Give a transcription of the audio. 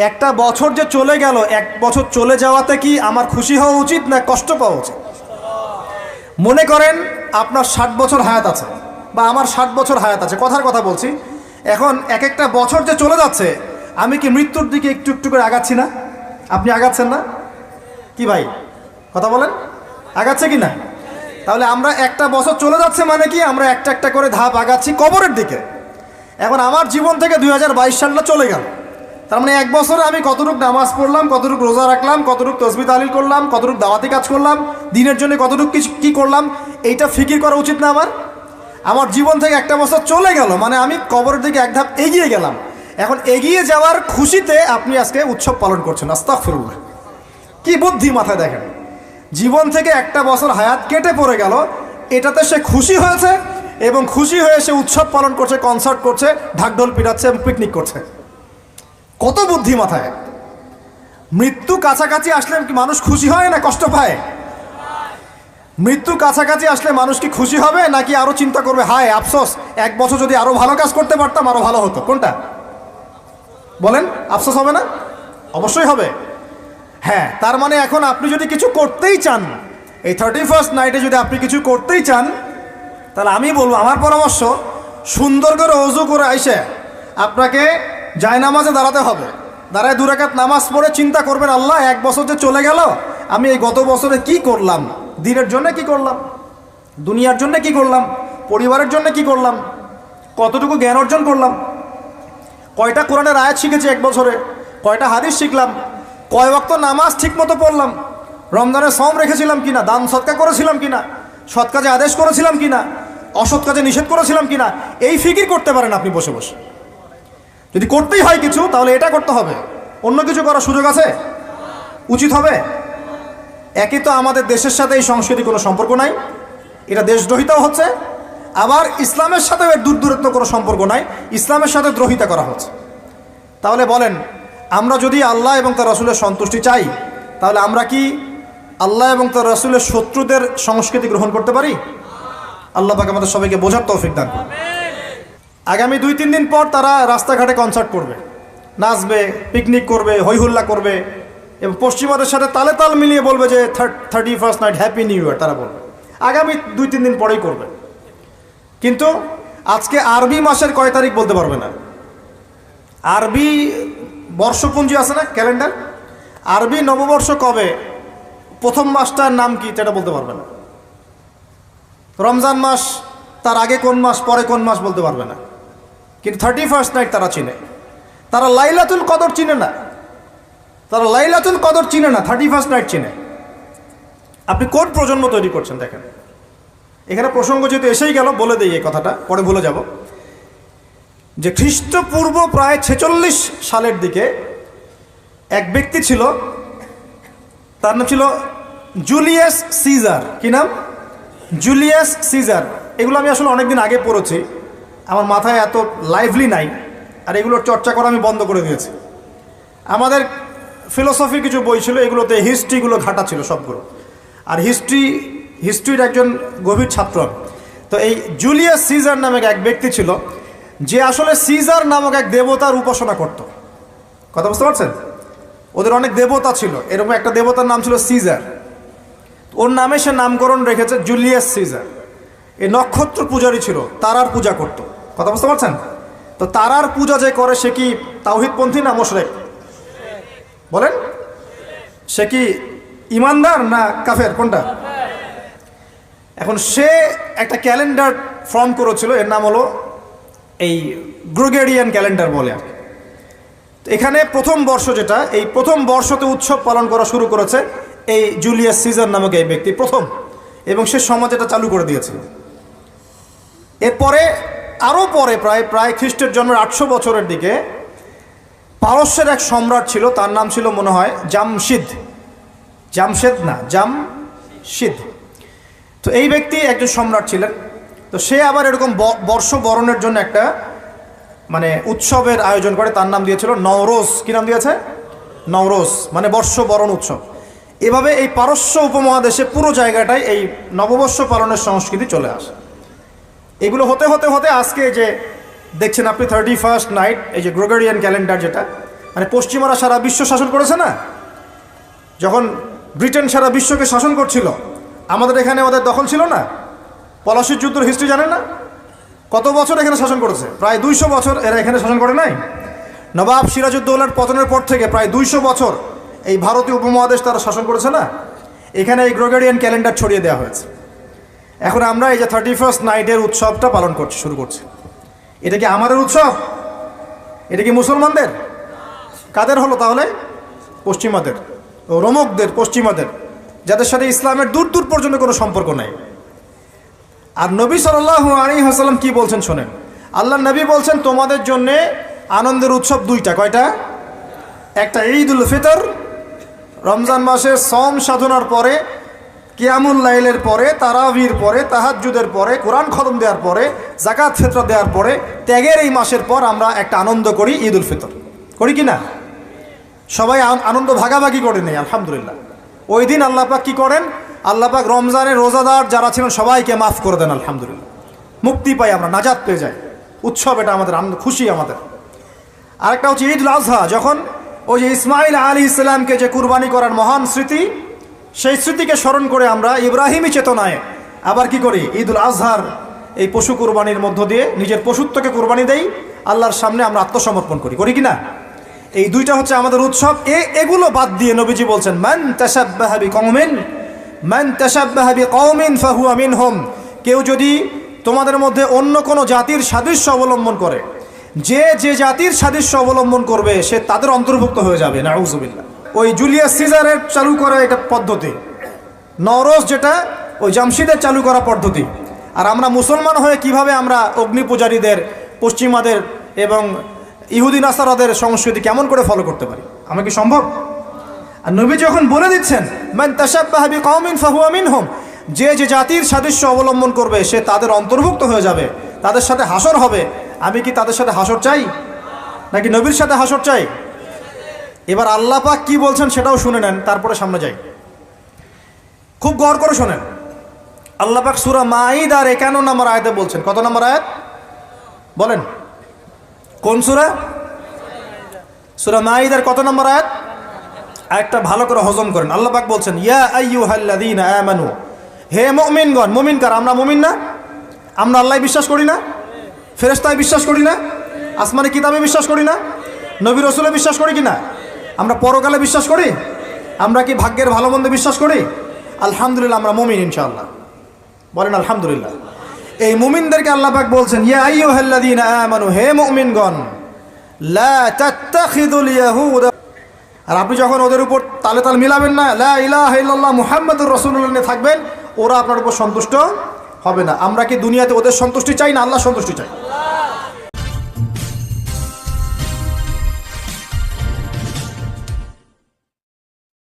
একটা বছর যে চলে গেল, এক বছর চলে যাওয়াতে কি আমার খুশি হওয়া উচিত না কষ্ট পাওয়া উচিত? মনে করেন আপনার 60 বছর হায়াত আছে, বা আমার 60 বছর হায়াত আছে, কথার কথা বলছি। এখন এক একটা বছর যে চলে যাচ্ছে, আমি কি মৃত্যুর দিকে একটু একটু করে আগাচ্ছি না? আপনি আগাচ্ছেন না কি ভাই? কথা বলেন, আগাচ্ছে কি না? তাহলে আমরা একটা বছর চলে যাচ্ছে মানে কি, আমরা একটা একটা করে ধাপ আগাচ্ছি কবরের দিকে। এখন আমার জীবন থেকে 2022 সালটা চলে গেল, তার মানে এক বছরে আমি কতটুকু নামাজ পড়লাম, কতটুকু রোজা রাখলাম, কতটুকু তসবিহ তাহলিল করলাম, কতটুকু দাওয়াতি কাজ করলাম, দিনের জন্য কতটুকু কী করলাম, এইটা ফিকির করা উচিত না আমার? আমার জীবন থেকে একটা বছর চলে গেল মানে আমি কবরের দিকে এক ধাপ এগিয়ে গেলাম। এখন এগিয়ে যাওয়ার খুশিতে আপনি আজকে উৎসব পালন করছেন। আস্তাগফিরুল্লাহ, কি বুদ্ধি মাথায়! দেখেন, জীবন থেকে একটা বছর হায়াত কেটে পড়ে গেল, এটাতে সে খুশি হয়েছে এবং খুশি হয়ে সে উৎসব পালন করছে, কনসার্ট করছে, ঢাকঢোল পিটাচ্ছে এবং পিকনিক করছে। কত বুদ্ধি মাথায়! মৃত্যু কাছাকাছি আসলে কি মানুষ খুশি হয় না কষ্ট পায়? মৃত্যু কাছাকাছি আসলে মানুষ কি খুশি হবে নাকি আরো চিন্তা করবে, হায় আফসোস, এক বছর যদি আরো ভালো কাজ করতে পারতাম আরো ভালো হতো? কোনটা বলেন? আফসোস হবে না? অবশ্যই হবে। হ্যাঁ, তার মানে এখন আপনি যদি কিছু করতেই চান, এই 31st নাইটে যদি আপনি কিছু করতেই চান, তাহলে আমি বলবো, আমার পরামর্শ, সুন্দর করে ওযু করে আইসে আপনাকে জায়নামাজে দাঁড়াতে হবে। দাঁড়ায় 2 রাকাত নামাজ পড়ে চিন্তা করবেন, আল্লাহ, এক বছর যে চলে গেল, আমি এই গত বছরে কি করলাম? দিনের জন্য কি করলাম, দুনিয়ার জন্য কি করলাম, পরিবারের জন্য কি করলাম, কতটুকু জ্ঞান অর্জন করলাম, কয়টা কোরআনের আয়াত শিখেছি এক বছরে, কয়টা হাদিস শিখলাম, কয় ওয়াক্ত নামাজ ঠিক মতো পড়লাম, রমজানের সওম রেখেছিলাম কিনা, দান সদকা করেছিলাম কিনা, সৎ কাজে আদেশ করেছিলাম কিনা, অসৎ কাজে নিষেধ করেছিলাম কিনা, এই ফিকির করতে পারেন আপনি বসে বসে। যদি করতেই হয় কিছু, তাহলে এটা করতে হবে। অন্য কিছু করার সুযোগ আছে? উচিত হবে? একই তো আমাদের দেশের সাথে এই সংস্কৃতি কোনো সম্পর্ক নাই, এটা দেশদ্রোহিতাও হচ্ছে, আবার ইসলামের সাথেও এর দূরত্ব কোনো সম্পর্ক নাই, ইসলামের সাথে দ্রোহিতা করা হচ্ছে। তাহলে বলেন, আমরা যদি আল্লাহ এবং তার রাসূলের সন্তুষ্টি চাই, তাহলে আমরা কি আল্লাহ এবং তার রাসূলের শত্রুদের সংস্কৃতি গ্রহণ করতে পারি? আল্লাহ পাক আমাদের সবাইকে বোঝার তৌফিক দান করুন। আগামী 2-3 দিন পর তারা রাস্তাঘাটে কনসার্ট করবে, নাচবে, পিকনিক করবে, হইহুল্লা করবে এবং পশ্চিমাদের সাথে তালে তাল মিলিয়ে বলবে যে 31st night happy new year. তারা বলবে আগামী 2-3 দিন পরেই করবে, কিন্তু আজকে আরবি মাসের কয় তারিখ বলতে পারবে না। আরবি বর্ষপঞ্জি আছে না, ক্যালেন্ডার, আরবি নববর্ষ কবে, প্রথম মাসটার নাম কি সেটা বলতে পারবে না। রমজান মাস তার আগে কোন মাস, পরে কোন মাস বলতে পারবে না। কিন্তু 31st নাইট তারা চিনে। তারা লাইলাতুল কদর চিনে না, তারা লাইলাতুল কদর চিনে না, 31st নাইট চিনে। আপনি কোন প্রজন্ম তৈরি করছেন? দেখেন, এখানে প্রসঙ্গ যেহেতু এসেই গেল, বলে দিই এই কথাটা, পরে ভুলে যাব, যে খ্রিস্টপূর্ব প্রায় 46 সালের দিকে এক ব্যক্তি ছিল, তার নাম ছিল জুলিয়াস সিজার। কি নাম? Julius Caesar. এগুলো আমি আসলে অনেকদিন আগে পড়েছি, আমার মাথায় এত লাইভলি নাই, আর এগুলোর চর্চা করা আমি বন্ধ করে দিয়েছি। আমাদের ফিলোসফির কিছু বই ছিল, এগুলোতে হিস্ট্রিগুলো ঘাটা ছিল সবগুলো, আর হিস্ট্রির একজন গভীর ছাত্র। তো এই জুলিয়াস সিজার নামক এক ব্যক্তি ছিল, যে আসলে সিজার নামক এক দেবতার উপাসনা করত। কথা বুঝতে পারছেন? ওদের অনেক দেবতা ছিল, এরকম একটা দেবতার নাম ছিল সিজার। ওর নামে সে নামকরণ রেখেছে জুলিয়াস সিজার। এই নক্ষত্র পূজারী ছিল, তারার পূজা করত। কথা বুঝতে পারছেন? তো তারার পূজা যে করে, সে কি তাওহীদপন্থী না মুশরিক? বলেন, সে কি ইমানদার না কাফের, কোনটা? এখন সে একটা ক্যালেন্ডার ফর্ম করেছিল, এর নাম হলো এই গ্রেগরিয়ান ক্যালেন্ডার বলে আর কি। এখানে প্রথম বর্ষ যেটা, এই প্রথম বর্ষতে উৎসব পালন করা শুরু করেছে এই জুলিয়াস সিজার নামক এই ব্যক্তি প্রথম, এবং সে সমাজ এটা চালু করে দিয়েছিল। এরপরে আরও পরে প্রায় খ্রিস্টের জন্মের 800 বছরের দিকে পারস্যের এক সম্রাট ছিল, তার নাম ছিল মনে হয় জামশিদ। তো এই ব্যক্তি একজন সম্রাট ছিলেন। তো সে আবার এরকম বর্ষ বরণের জন্য একটা মানে উৎসবের আয়োজন করে, তার নাম দিয়েছিল নওরোজ। কি নাম দিয়েছে? নওরোজ, মানে বর্ষ বরণ উৎসব। এভাবে এই পারস্য উপমহাদেশে পুরো জায়গাটায় এই নববর্ষ পালনের সংস্কৃতি চলে আসে। এগুলো হতে হতে হতে আজকে যে দেখছেন আপনি 31st নাইট, এই যে গ্রেগরিয়ান ক্যালেন্ডার যেটা, মানে পশ্চিমারা সারা বিশ্ব শাসন করেছে না, যখন ব্রিটেন সারা বিশ্বকে শাসন করছিল, আমাদের এখানে ওদের দখল ছিল না? পলাশির যুদ্ধের হিস্ট্রি জানেন না? কত বছর এখানে শাসন করেছে? প্রায় 200 বছর এরা এখানে শাসন করে নাই? নবাব সিরাজউদ্দৌলার পতনের পর থেকে প্রায় 200 বছর এই ভারতীয় উপমহাদেশ তারা শাসন করেছে না? এখানে এই গ্রেগরিয়ান ক্যালেন্ডার ছড়িয়ে দেওয়া হয়েছে। এখন আমরা এই যে 31st নাইটের উৎসবটা পালন করছি, শুরু করছি। এটা কি আমাদের উৎসব? এটা কি মুসলমানদের? কাদের হলো তাহলে? পশ্চিমাদের, রোমকদের, পশ্চিমাদের, যাদের সাথে ইসলামের দূর দূর পর্যন্ত কোনো সম্পর্ক নাই। আর নবী সাল্লাল্লাহু আলাইহি ওয়াসাল্লাম কি বলছেন শোনেন। আল্লাহ নবী বলছেন তোমাদের জন্যে আনন্দের উৎসব দুইটা। কয়টা? একটা ঈদুল ফিতর, রমজান মাসের সম সাধনার পরে, কিয়ামুল লাইলের পরে, তারাবির পরে, তাহাজ্জুদের পরে, কোরআন খতম দেওয়ার পরে, যাকাত ফিতরা দেওয়ার পরে, ত্যাগের এই মাসের পর আমরা একটা আনন্দ করি, ঈদুল ফিতর। করি কি না? সবাই আনন্দ ভাগাভাগি করে নেই, আলহামদুলিল্লাহ। ওই দিন আল্লাহ পাক কি করেন? আল্লাহ পাক রমজানের রোজাদার যারা ছিলেন সবাইকে মাফ করে দেন, আলহামদুলিল্লাহ। মুক্তি পাই আমরা, নাজাত পেয়ে যাই। উৎসব এটা আমাদের, আনন্দ, খুশি আমাদের। আরেকটা হচ্ছে ঈদুল আজহা, যখন ওই যে ইসমাইল আলাইহিস সালামকে যে কুরবানি করার মহান স্মৃতি, সেই স্মৃতিকে স্মরণ করে আমরা ইব্রাহিমী চেতনায় আবার কি করি? ঈদুল আজহার এই পশু কুরবানির মধ্য দিয়ে নিজের পশুত্বকে কুরবানি দেই, আল্লাহর সামনে আমরা আত্মসমর্পণ করি। করি কি না? এই দুইটা হচ্ছে আমাদের উৎসব। এগুলো বাদ দিয়ে নবীজি বলছেন মান তাশাব্বাহা বিকওমিন ফাহুয়া মিনহুম। কেউ যদি তোমাদের মধ্যে অন্য কোনো জাতির সাদৃশ্য অবলম্বন করে, যে যে জাতির সাদৃশ্য অবলম্বন করবে সে তাদের অন্তর্ভুক্ত হয়ে যাবে, নাউযুবিল্লাহ। ওই জুলিয়াস সিজারের চালু করা এটা পদ্ধতি, নওরোজ যেটা ওই জামশিদের চালু করা পদ্ধতি। আর আমরা মুসলমান হয়ে কিভাবে আমরা অগ্নি পূজারীদের, পশ্চিমাদের এবং ইহুদি নাসারাদের সংস্কৃতি কেমন করে ফলো করতে পারি? আমরা কি সম্ভব? আর নবী যখন বলে দিচ্ছেন মান তাশাব্বাহা বিকওমিন ফাহুয়া মিনহুম, যে যে জাতির সাদৃশ্য অবলম্বন করবে সে তাদের অন্তর্ভুক্ত হয়ে যাবে, তাদের সাথে হাসর হবে। আমি কি তাদের সাথে হাসর চাই, নাকি নবীর সাথে হাসর চাই? এবার আল্লাহ পাক কি বলছেন সেটাও শুনে নেন, তারপরে সামনে যাই। খুব গৌর করে শোনেন। আল্লাহ পাক সূরা মাঈদার 51 নম্বর আয়াতে বলছেন। কত নম্বর আয়াত বলেন? কোন সূরা? সূরা মাঈদার কত নম্বর আয়াত? আয়াতটা ভালো করে হজম করেন। আল্লাহ পাক বলছেন ইয়া আইয়ুহাল্লাযীনা আমানু, হে মুমিনগণ। মুমিন কারা? আমরা মুমিন না? আমরা আল্লাহয় বিশ্বাস করি না? ফেরেশতায় বিশ্বাস করি না? আসমানি কিতাবে বিশ্বাস করি না? নবী রাসূলে বিশ্বাস করি কি না? আমরা পরকালে বিশ্বাস করি? আমরা কি ভাগ্যের ভালো মন্দে বিশ্বাস করি? আলহামদুলিল্লাহ, আমরা মুমিন ইনশাআল্লাহ। বলেন আলহামদুলিল্লাহ। এই মুমিনদেরকে আল্লাহ পাক বলছেন ইয়া আইয়ুহাল্লাযীনা আমানু, হে মুমিনগণ, লা তাত্তাখিযুল ইয়াহুদ। আর আপনি যখন ওদের উপর তালে তাল মিলাবেন না, লা ইলাহা ইল্লাল্লাহ মুহাম্মাদুর রাসূলুল্লাহ নিয়ে থাকবেন, ওরা আপনার উপর সন্তুষ্ট হবে না। আমরা কি দুনিয়াতে ওদের সন্তুষ্টি চাই না আল্লাহর সন্তুষ্টি চাই?